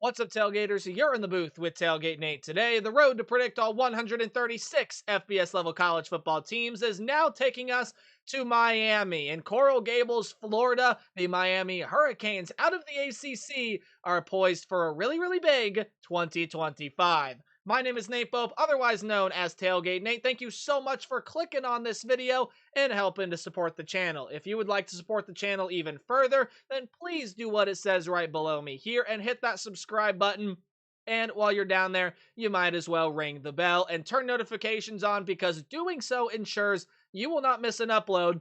What's up, Tailgaters? You're in the booth with Tailgate Nate today. The road to predict all 136 FBS level college football teams is now taking us to Miami. In Coral Gables, Florida, the Miami Hurricanes out of the ACC are poised for a really big 2025. My name is Nate Pope, otherwise known as Tailgate Nate. Thank you so much for clicking on this video and helping to support the channel. If you would like to support the channel even further, then please do what it says right below me here and hit that subscribe button. And while you're down there, you might as well ring the bell and turn notifications on, because doing so ensures you will not miss an upload.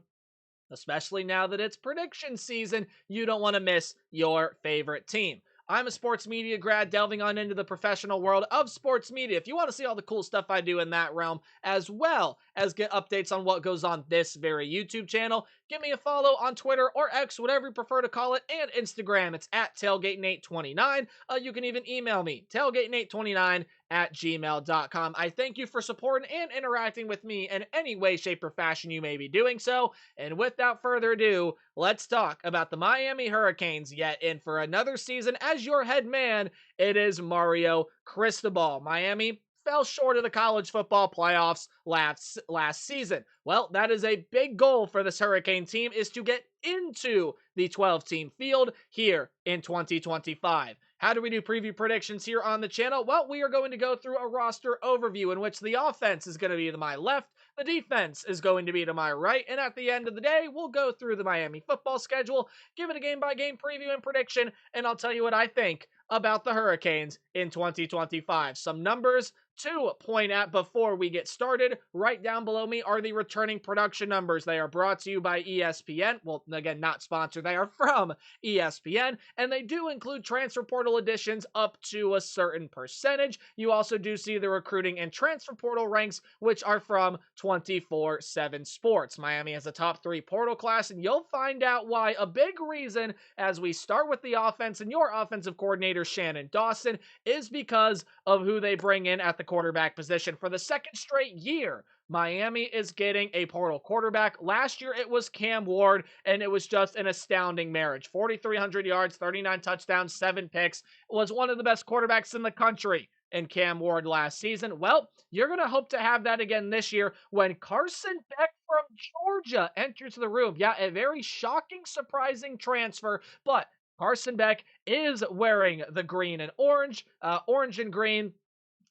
Especially now that it's prediction season, you don't want to miss your favorite team. I'm a sports media grad delving on into the professional world of sports media. If you want to see all the cool stuff I do in that realm, as well as get updates on what goes on this very YouTube channel, give me a follow on Twitter or X, whatever you prefer to call it, and Instagram. It's at TailgateNate29. You can even email me, tailgatenate29@gmail.com. I thank you for supporting and interacting with me in any way, shape, or fashion you may be doing so. And without further ado, let's talk about the Miami Hurricanes. Yet in for another season as your head man, it is Mario Cristobal. Miami fell short of the college football playoffs last season. Well, that is a big goal for this Hurricane team, is to get into the 12-team field here in 2025. How do we do preview predictions here on the channel? Well, we are going to go through a roster overview in which the offense is going to be to my left, the defense is going to be to my right, and at the end of the day, we'll go through the Miami football schedule, give it a game-by-game preview and prediction, and I'll tell you what I think about the Hurricanes in 2025. Some numbers to point at before we get started. Right down below me are the returning production numbers. They are brought to you by ESPN. Well, again, not sponsored. They are from ESPN, and they do include transfer portal additions up to a certain percentage. You also do see the recruiting and transfer portal ranks, which are from 24/7 Sports. Miami has a top 3 portal class, and you'll find out why. A big reason, as we start with the offense and your offensive coordinator, Shannon Dawson, is because of who they bring in at the quarterback position. For the second straight year, Miami is getting a portal quarterback. Last year, it was Cam Ward, and it was just an astounding marriage. 4,300 yards, 39 touchdowns, 7 picks. Was one of the best quarterbacks in the country in Cam Ward last season. Well, you're going to hope to have that again this year when Carson Beck from Georgia enters the room. Yeah, a very shocking, surprising transfer, but Carson Beck is wearing the green and orange, orange and green.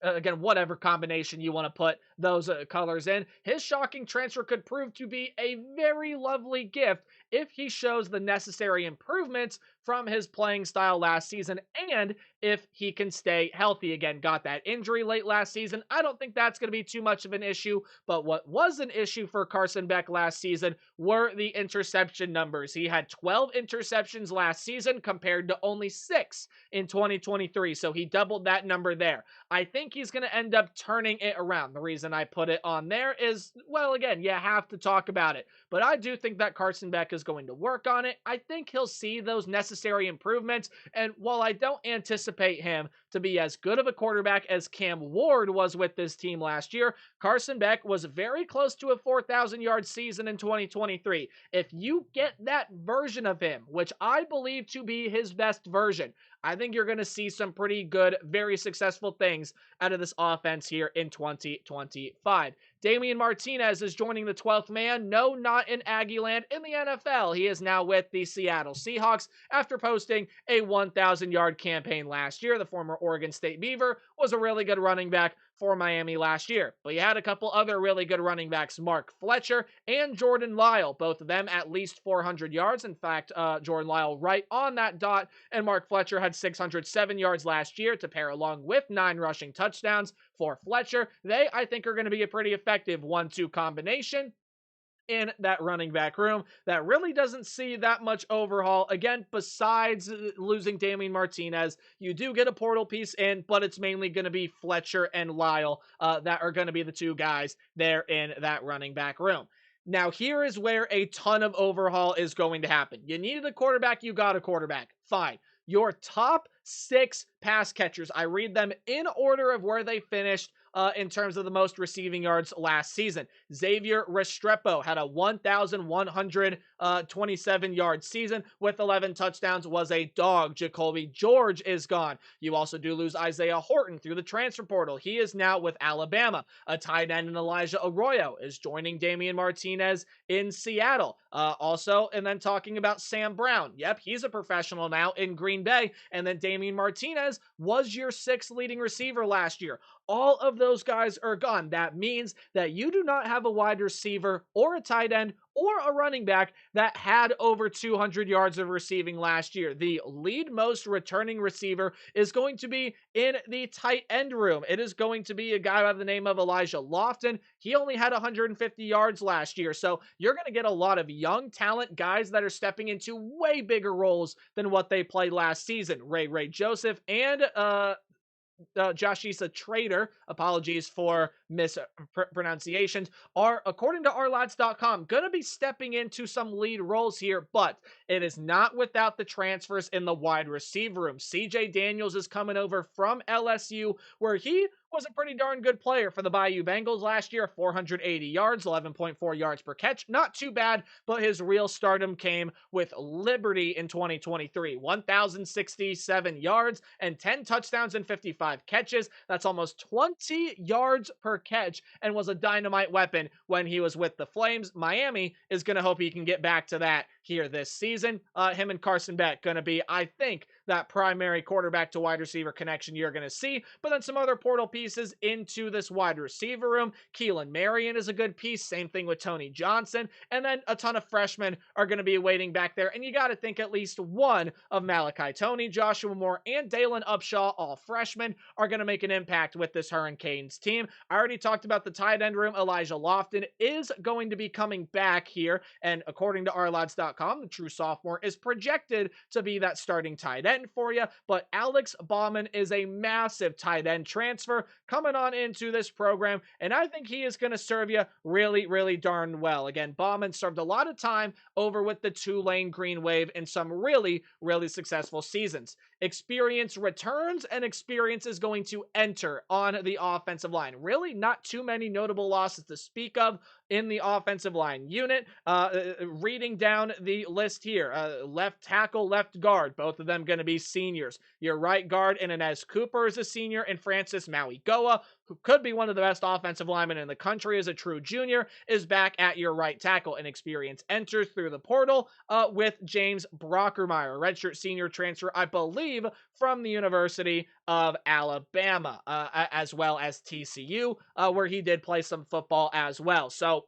Again, whatever combination you want to put those colors in. His shocking transfer could prove to be a very lovely gift if he shows the necessary improvements from his playing style last season, and if he can stay healthy again. Got that injury late last season. I don't think that's going to be too much of an issue, but what was an issue for Carson Beck last season were the interception numbers. He had 12 interceptions last season compared to only 6 in 2023, so he doubled that number there. I think he's going to end up turning it around. The reason I put it on there is, well, again, you have to talk about it, but I do think that Carson Beck is going to work on it. I think he'll see those necessary improvements, and while I don't anticipate him to be as good of a quarterback as Cam Ward was with this team last year, Carson Beck was very close to a 4,000-yard season in 2023. If you get that version of him, which I believe to be his best version, I think you're going to see some pretty good, very successful things out of this offense here in 2025. Damian Martinez is joining the 12th man. No, not in Aggieland, in the NFL. He is now with the Seattle Seahawks after posting a 1,000-yard campaign last year. The former Oregon State Beaver was a really good running back for Miami last year. But you had a couple other really good running backs, Mark Fletcher and Jordan Lyle, both of them at least 400 yards. In fact, Jordan Lyle right on that dot, and Mark Fletcher had 607 yards last year to pair along with 9 rushing touchdowns for Fletcher. They, I think, are going to be a pretty effective 1-2 combination in that running back room that really doesn't see that much overhaul. Again, besides losing Damian Martinez, you do get a portal piece in, but it's mainly going to be Fletcher and Lyle that are going to be the 2 guys there in that running back room. Now, here is where a ton of overhaul is going to happen. You needed a quarterback, you got a quarterback. Fine. Your top 6 pass catchers, I read them in order of where they finished in terms of the most receiving yards last season. Xavier Restrepo had a 1,127-yard season with 11 touchdowns, was a dog. Jacoby George is gone. You also do lose Isaiah Horton through the transfer portal. He is now with Alabama. A tight end in Elijah Arroyo is joining Damian Martinez in Seattle. Also, and then talking about Sam Brown. Yep, he's a professional now in Green Bay. And then Damian Martinez was your sixth leading receiver last year. All of those guys are gone. That means that you do not have a wide receiver or a tight end or a running back that had over 200 yards of receiving last year. The lead most returning receiver is going to be in the tight end room. It is going to be a guy by the name of Elijah Lofton. He only had 150 yards last year. So you're going to get a lot of young talent guys that are stepping into way bigger roles than what they played last season. Ray Joseph and Josh Issa Trader, apologies for mispronunciations, are, according to ourlads.com, going to be stepping into some lead roles here, but it is not without the transfers in the wide receiver room. CJ Daniels is coming over from LSU, where he was a pretty darn good player for the Bayou Bengals last year. 480 yards, 11.4 yards per catch. Not too bad, but his real stardom came with Liberty in 2023. 1,067 yards and 10 touchdowns and 55 catches. That's almost 20 yards per catch and was a dynamite weapon when he was with the Flames. Miami is going to hope he can get back to that here this season. Him and Carson Beck going to be, I think, that primary quarterback to wide receiver connection you're going to see. But then some other portal pieces into this wide receiver room. Keelan Marion is a good piece. Same thing with Tony Johnson. And then a ton of freshmen are going to be waiting back there. And you got to think at least one of Malachi Tony, Joshua Moore, and Dalen Upshaw, all freshmen, are going to make an impact with this Hurricanes team. I already talked about the tight end room. Elijah Lofton is going to be coming back here. And according to ourlads.com, the true sophomore is projected to be that starting tight end for you. But Alex Bauman is a massive tight end transfer coming on into this program, and I think he is going to serve you really, really darn well. Again, Bauman served a lot of time over with the Tulane Green Wave in some really, really successful seasons. Experience returns, and experience is going to enter on the offensive line. Really not too many notable losses to speak of in the offensive line unit. Reading down the list here, left tackle, left guard, both of them going to be seniors. Your right guard, Inez Cooper, is a senior, and Francis Mauigoa, who could be one of the best offensive linemen in the country as a true junior, is back at your right tackle. And experience enters through the portal with James Brockermeyer, redshirt senior transfer, I believe, from the University of Alabama, as well as TCU, where he did play some football as well. So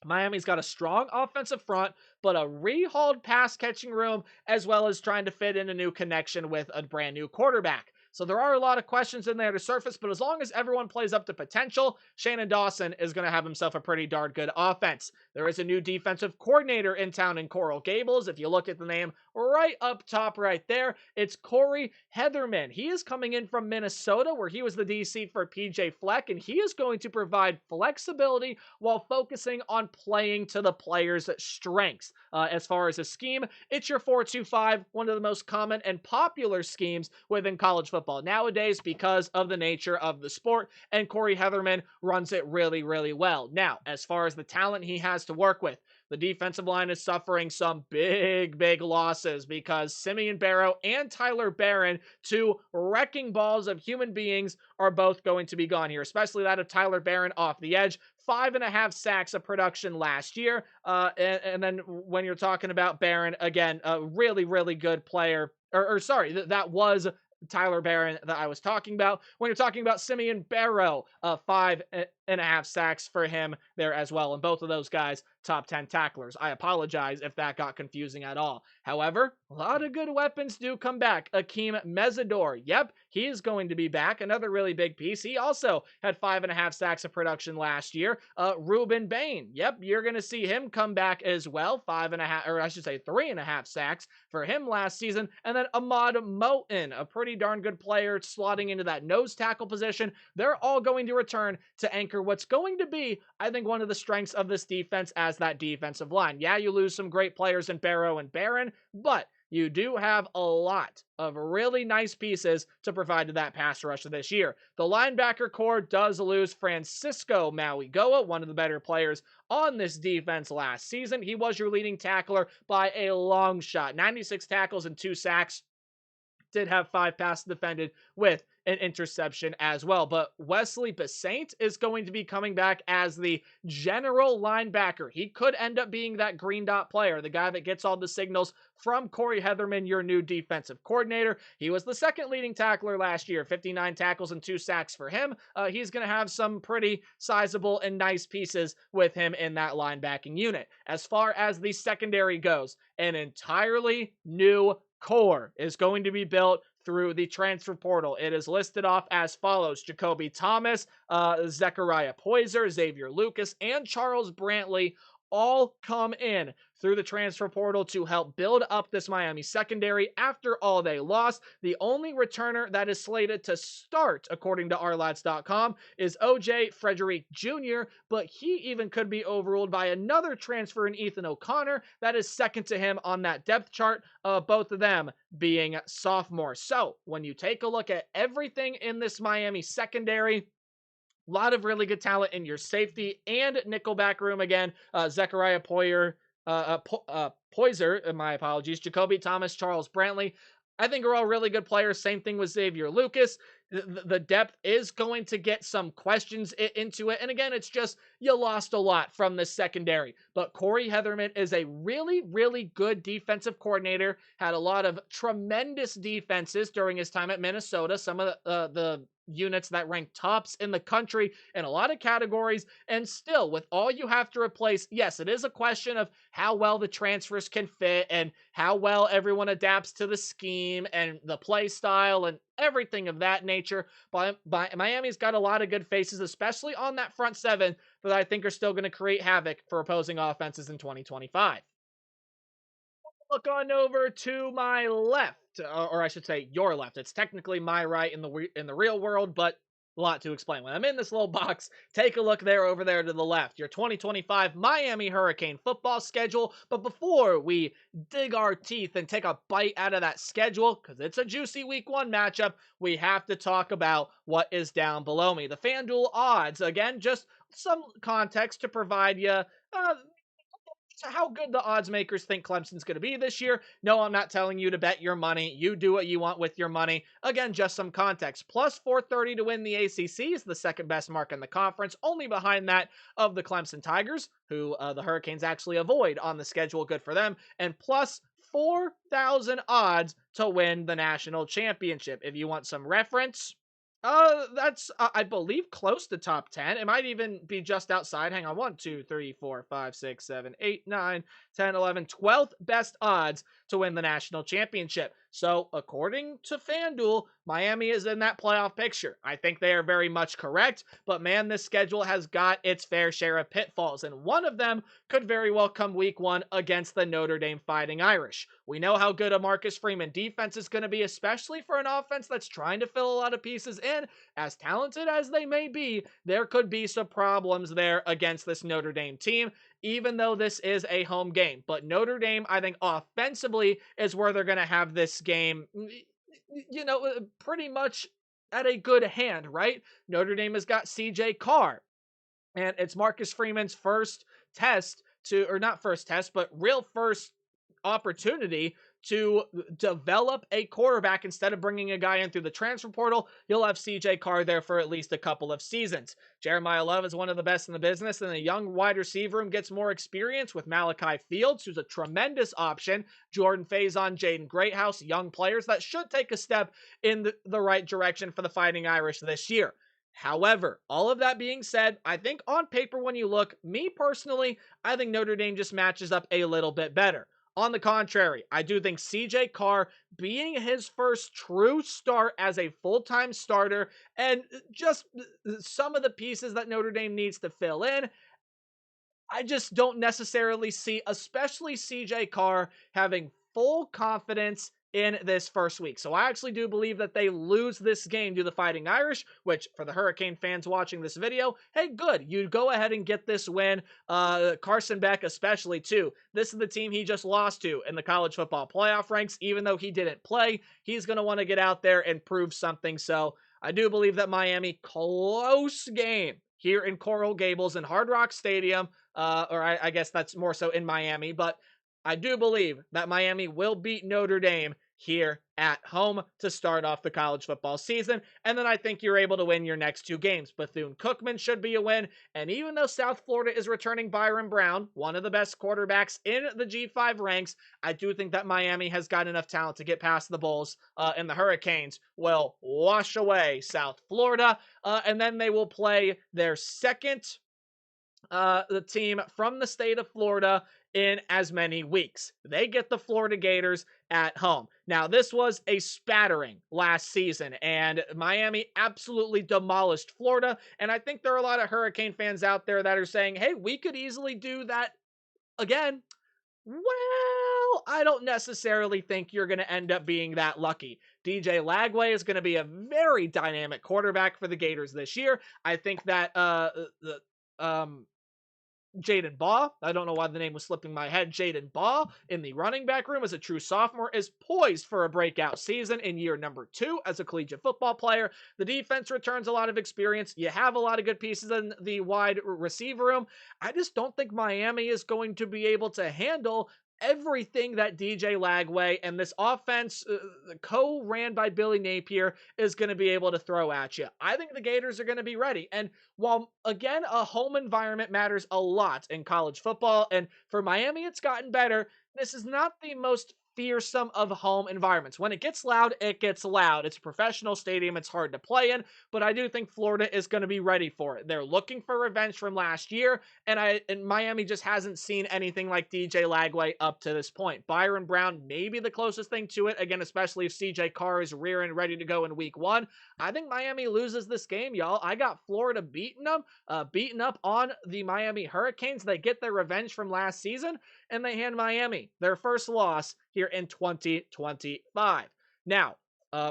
Miami's got a strong offensive front, but a rehauled pass catching room, as well as trying to fit in a new connection with a brand new quarterback. So there are a lot of questions in there to surface, but as long as everyone plays up to potential, Shannon Dawson is going to have himself a pretty darn good offense. There is a new defensive coordinator in town in Coral Gables. If you look at the name right up top right there, it's Corey Heatherman. He is coming in from Minnesota, where he was the DC for PJ Fleck, and he is going to provide flexibility while focusing on playing to the players' strengths. As far as a scheme, it's your 4-2-5, one of the most common and popular schemes within college football nowadays because of the nature of the sport, and Corey Heatherman runs it really, really well. Now, as far as the talent he has to work with, the defensive line is suffering some big, big losses because Simeon Barrow and Tyler Barron, two wrecking balls of human beings, are both going to be gone here, especially that of Tyler Barron off the edge. 5.5 sacks of production last year. And then when you're talking about Barron, again, a really, really good player. That was Tyler Barron that I was talking about. When you're talking about Simeon Barrow, 5.5 sacks for him there as well. And both of those guys, top 10 tacklers. I apologize if that got confusing at all. However, a lot of good weapons do come back. Akeem Mesidor, yep, he is going to be back. Another really big piece. He also had 5.5 sacks of production last year. Ruben Bain, yep, you're going to see him come back as well. 3.5 sacks for him last season. And then Ahmad Moten, a pretty darn good player slotting into that nose tackle position. They're all going to return to anchor what's going to be, I think, one of the strengths of this defense as that defensive line. Yeah, you lose some great players in Barrow and Barron, but you do have a lot of really nice pieces to provide to that pass rush this year. The linebacker core does lose Francisco Mauigoa, one of the better players on this defense last season. He was your leading tackler by a long shot. 96 tackles and 2 sacks, did have 5 passes defended with an interception as well. But Wesley Besaint is going to be coming back as the general linebacker. He could end up being that green dot player, the guy that gets all the signals from Corey Heatherman, your new defensive coordinator. He was the second leading tackler last year, 59 tackles and 2 sacks for him. He's going to have some pretty sizable and nice pieces with him in that linebacking unit. As far as the secondary goes, an entirely new core is going to be built through the transfer portal. It is listed off as follows: Jacoby Thomas, Zechariah Poyser, Xavier Lucas, and Charles Brantley all come in through the transfer portal to help build up this Miami secondary after all they lost. The only returner that is slated to start, according to ourlads.com, is OJ Frederick Jr., but he even could be overruled by another transfer in Ethan O'Connor that is second to him on that depth chart, both of them being sophomores. So when you take a look at everything in this Miami secondary, a lot of really good talent in your safety and nickelback room again. Zechariah Poyser, my apologies, Jacoby Thomas, Charles Brantley, I think are all really good players. Same thing with Xavier Lucas. The depth is going to get some questions into it. And again, it's just you lost a lot from the secondary. But Corey Heatherman is a really, really good defensive coordinator. Had a lot of tremendous defenses during his time at Minnesota. Some of the units that rank tops in the country in a lot of categories. And still, with all you have to replace, yes, it is a question of how well the transfers can fit and how well everyone adapts to the scheme and the play style and everything of that nature. But Miami's got a lot of good faces, especially on that front seven, that I think are still going to create havoc for opposing offenses in 2025. Look on over to my left, or I should say your left. It's technically my right in the real world, but a lot to explain. When I'm in this little box, take a look there over there to the left. Your 2025 Miami Hurricane football schedule. But before we dig our teeth and take a bite out of that schedule, because it's a juicy week 1 matchup, we have to talk about what is down below me. The FanDuel odds, again, just some context to provide you how good the odds makers think Clemson's going to be this year. No, I'm not telling you to bet your money. You do what you want with your money. Again, just some context. Plus 430 to win the ACC is the second best mark in the conference, only behind that of the Clemson Tigers, who the Hurricanes actually avoid on the schedule. Good for them. And plus 4,000 odds to win the national championship. If you want some reference, that's, I believe, close to top 10. It might even be just outside. Hang on. 1, 2, 3, 4, 5, 6, 7, 8, 9, 10, 11, 12th best odds to win the national championship. So, according to FanDuel, Miami is in that playoff picture. I think they are very much correct, but man, this schedule has got its fair share of pitfalls, and one of them could very well come week 1 against the Notre Dame Fighting Irish. We know how good a Marcus Freeman defense is going to be, especially for an offense that's trying to fill a lot of pieces in. As talented as they may be, there could be some problems there against this Notre Dame team, even though this is a home game. But Notre Dame, I think, offensively is where they're going to have this game, pretty much at a good hand, right? Notre Dame has got CJ Carr, and it's Marcus Freeman's first test or not first test, but real first opportunity to develop a quarterback instead of bringing a guy in through the transfer portal. You'll have CJ Carr there for at least a couple of seasons. Jeremiah Love is one of the best in the business, and the young wide receiver room gets more experience with Malachi Fields, who's a tremendous option. Jordan Faison, Jaden Greathouse, young players that should take a step in the right direction for the Fighting Irish this year. However, all of that being said, I think on paper when you look, me personally, I think Notre Dame just matches up a little bit better. On the contrary, I do think CJ Carr being his first true start as a full-time starter and just some of the pieces that Notre Dame needs to fill in, I just don't necessarily see, especially CJ Carr, having full confidence in this first week. So I actually do believe that they lose this game to the Fighting Irish, which for the Hurricane fans watching this video, hey, good. You go ahead and get this win. Carson Beck especially too. This is the team he just lost to in the college football playoff ranks. Even though he didn't play, he's going to want to get out there and prove something. So I do believe that Miami, close game here in Coral Gables in Hard Rock Stadium, I guess that's more so in Miami, but I do believe that Miami will beat Notre Dame here at home to start off the college football season. And then I think you're able to win your next two games. Bethune-Cookman should be a win. And even though South Florida is returning Byron Brown, one of the best quarterbacks in the G5 ranks, I do think that Miami has got enough talent to get past the Bulls, and the Hurricanes will wash away South Florida. And then they will play their second the team from the state of Florida in as many weeks. They get the Florida Gators at home. Now, this was a spattering last season, and Miami absolutely demolished Florida. And I think there are a lot of Hurricane fans out there that are saying, hey, we could easily do that again. Well, I don't necessarily think you're going to end up being that lucky. DJ Lagway is going to be a very dynamic quarterback for the Gators this year. I think that Jaden Baugh, I don't know why the name was slipping my head, Jaden Baugh in the running back room as a true sophomore is poised for a breakout season in year number 2 as a collegiate football player. The defense returns a lot of experience. You have a lot of good pieces in the wide receiver room. I just don't think Miami is going to be able to handle everything that DJ Lagway and this offense, co-ran by Billy Napier, is going to be able to throw at you. I think the Gators are going to be ready. And while, again, a home environment matters a lot in college football, and for Miami it's gotten better, this is not the most fearsome of home environments. When it gets loud, it gets loud. It's a professional stadium. It's hard to play in, but I do think Florida is going to be ready for it. They're looking for revenge from last year, and Miami just hasn't seen anything like DJ Lagway up to this point. Byron Brown may be the closest thing to it, again, especially if CJ Carr is rearing ready to go in week 1. I think Miami loses this game, y'all. I got Florida beating up on the Miami Hurricanes. They get their revenge from last season, and they hand Miami their first loss here in 2025. Now,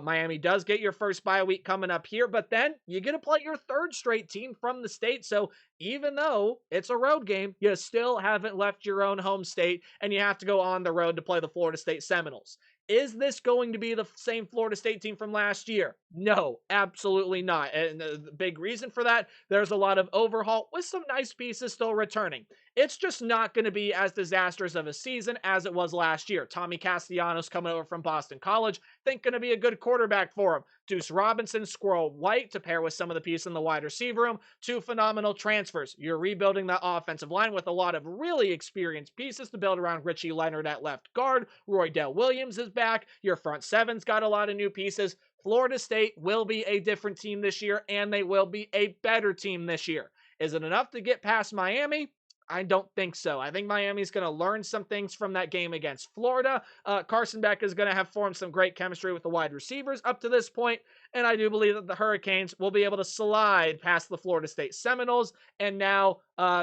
Miami does get your first bye week coming up here, but then you get to play your third straight team from the state. So even though it's a road game, you still haven't left your own home state, and you have to go on the road to play the Florida State Seminoles. Is this going to be the same Florida State team from last year? No, absolutely not. And the big reason for that, there's a lot of overhaul with some nice pieces still returning. It's just not going to be as disastrous of a season as it was last year. Tommy Castellanos coming over from Boston College, think going to be a good quarterback for him. Deuce Robinson, Squirrel White to pair with some of the pieces in the wide receiver room. 2 phenomenal transfers. You're rebuilding the offensive line with a lot of really experienced pieces to build around Richie Leonard at left guard. Roy Dell Williams is back. Your front seven's got a lot of new pieces. Florida State will be a different team this year, and they will be a better team this year. Is it enough to get past Miami? I don't think so. I think Miami's going to learn some things from that game against Florida. Carson Beck is going to have formed some great chemistry with the wide receivers up to this point, and I do believe that the Hurricanes will be able to slide past the Florida State Seminoles, and now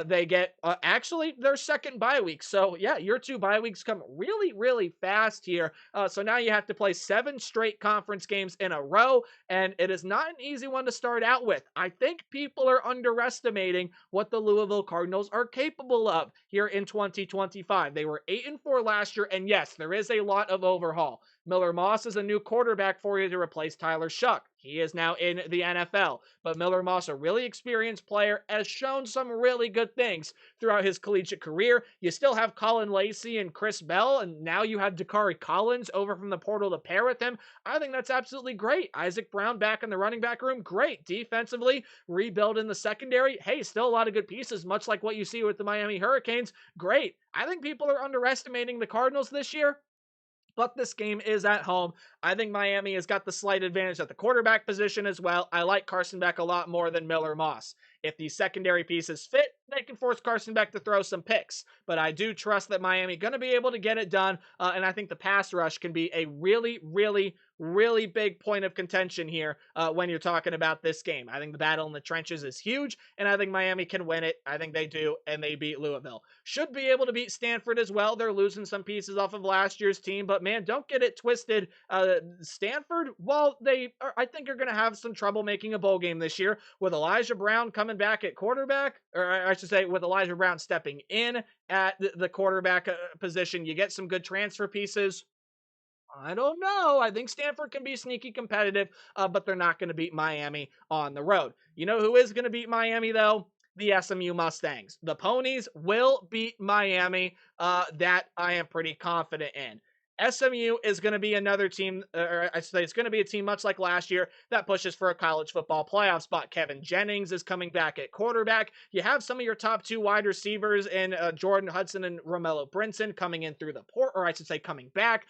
they get actually their second bye week. So yeah, your 2 bye weeks come really, really fast here. So now you have to play 7 straight conference games in a row, and it is not an easy one to start out with. I think people are underestimating what the Louisville Cardinals are capable of here in 2025. They were 8-4 last year, and yes, there is a lot of overhaul. Miller Moss is a new quarterback for you to replace Tyler Shuck. He is now in the NFL. But Miller Moss, a really experienced player, has shown some really good things throughout his collegiate career. You still have Colin Lacey and Chris Bell, and now you have Dakari Collins over from the portal to pair with him. I think that's absolutely great. Isaac Brown back in the running back room, great. Defensively, rebuild in the secondary. Hey, still a lot of good pieces, much like what you see with the Miami Hurricanes. Great. I think people are underestimating the Cardinals this year. But this game is at home. I think Miami has got the slight advantage at the quarterback position as well. I like Carson Beck a lot more than Miller Moss. If these secondary pieces fit, they can force Carson Beck to throw some picks. But I do trust that Miami going to be able to get it done. And I think the pass rush can be a really, really really big point of contention here when you're talking about this game. I think the battle in the trenches is huge, and I think Miami can win it. I think they do, and they beat Louisville. Should be able to beat Stanford as well. They're losing some pieces off of last year's team, but man, don't get it twisted. Stanford, well, I think are going to have some trouble making a bowl game this year with Elijah Brown coming back at quarterback, or I should say with Elijah Brown stepping in at the quarterback position. You get some good transfer pieces. I don't know. I think Stanford can be sneaky competitive, but they're not going to beat Miami on the road. You know who is going to beat Miami, though? The SMU Mustangs. The Ponies will beat Miami. That I am pretty confident in. SMU is going to be another team, or I should say it's going to be a team much like last year that pushes for a college football playoff spot. Kevin Jennings is coming back at quarterback. You have some of your top two wide receivers in Jordan Hudson and Romello Brinson coming in through the port, or I should say coming back.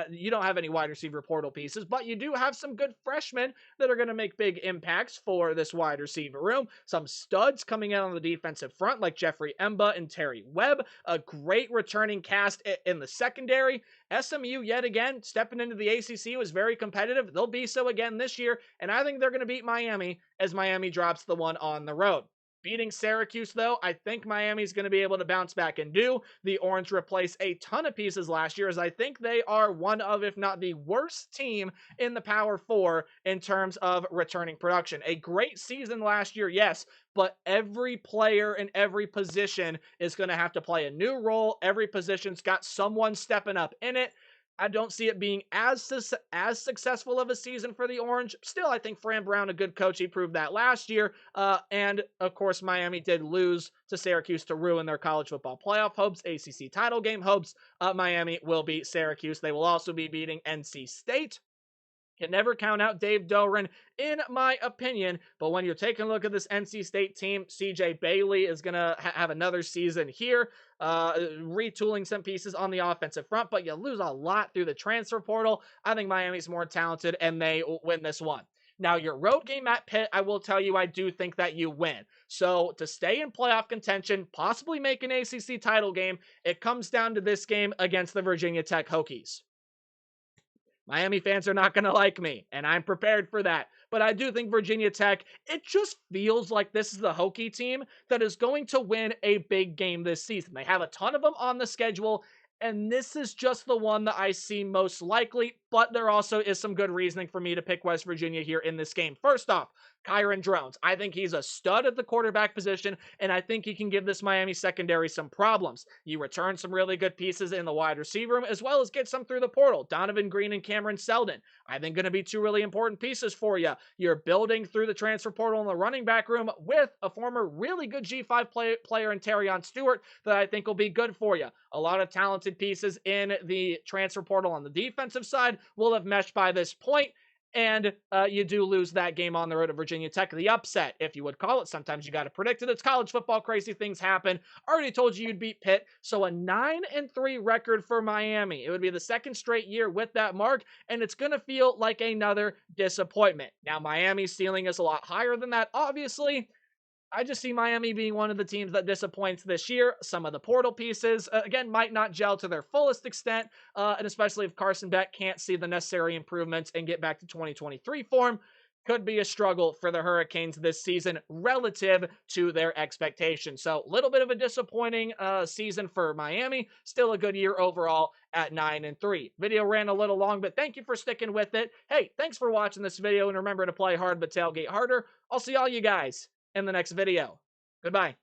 You don't have any wide receiver portal pieces, but you do have some good freshmen that are going to make big impacts for this wide receiver room. Some studs coming in on the defensive front like Jeffrey Emba and Terry Webb. A great returning cast in the secondary. SMU, yet again, stepping into the ACC was very competitive. They'll be so again this year, and I think they're going to beat Miami as Miami drops the one on the road. Beating Syracuse, though, I think Miami's going to be able to bounce back and do. The Orange replace a ton of pieces last year, as I think they are one of, if not the worst team in the Power Four in terms of returning production. A great season last year, yes, but every player in every position is going to have to play a new role. Every position's got someone stepping up in it. I don't see it being as successful of a season for the Orange. Still, I think Fran Brown, a good coach, he proved that last year. And, of course, Miami did lose to Syracuse to ruin their college football playoff hopes, ACC title game hopes. Miami will beat Syracuse. They will also be beating NC State. Can never count out Dave Doeren, in my opinion. But when you're taking a look at this NC State team, CJ Bailey is going to have another season here, retooling some pieces on the offensive front, but you lose a lot through the transfer portal. I think Miami's more talented, and they win this one. Now, your road game at Pitt, I will tell you, I do think that you win. So to stay in playoff contention, possibly make an ACC title game, it comes down to this game against the Virginia Tech Hokies. Miami fans are not going to like me, and I'm prepared for that. But I do think Virginia Tech, it just feels like this is the Hokie team that is going to win a big game this season. They have a ton of them on the schedule, and this is just the one that I see most likely, but there also is some good reasoning for me to pick West Virginia here in this game. First off, Kyron Drones. I think he's a stud at the quarterback position, and I think he can give this Miami secondary some problems. You return some really good pieces in the wide receiver room, as well as get some through the portal. Donovan Green and Cameron Seldon. I think going to be two really important pieces for you. You're building through the transfer portal in the running back room with a former really good G5 player in Terrion Stewart that I think will be good for you. A lot of talented pieces in the transfer portal on the defensive side will have meshed by this point. And you do lose that game on the road to Virginia Tech. The upset, if you would call it. Sometimes you got to predict it. It's college football. Crazy things happen. Already told you you'd beat Pitt. So a 9-3 record for Miami. It would be the second straight year with that mark. And it's going to feel like another disappointment. Now, Miami's ceiling is a lot higher than that, obviously. I just see Miami being one of the teams that disappoints this year. Some of the portal pieces, again, might not gel to their fullest extent, and especially if Carson Beck can't see the necessary improvements and get back to 2023 form, could be a struggle for the Hurricanes this season relative to their expectations. So, a little bit of a disappointing season for Miami. Still a good year overall at 9-3. Video ran a little long, but thank you for sticking with it. Hey, thanks for watching this video, and remember to play hard but tailgate harder. I'll see all you guys in the next video. Goodbye.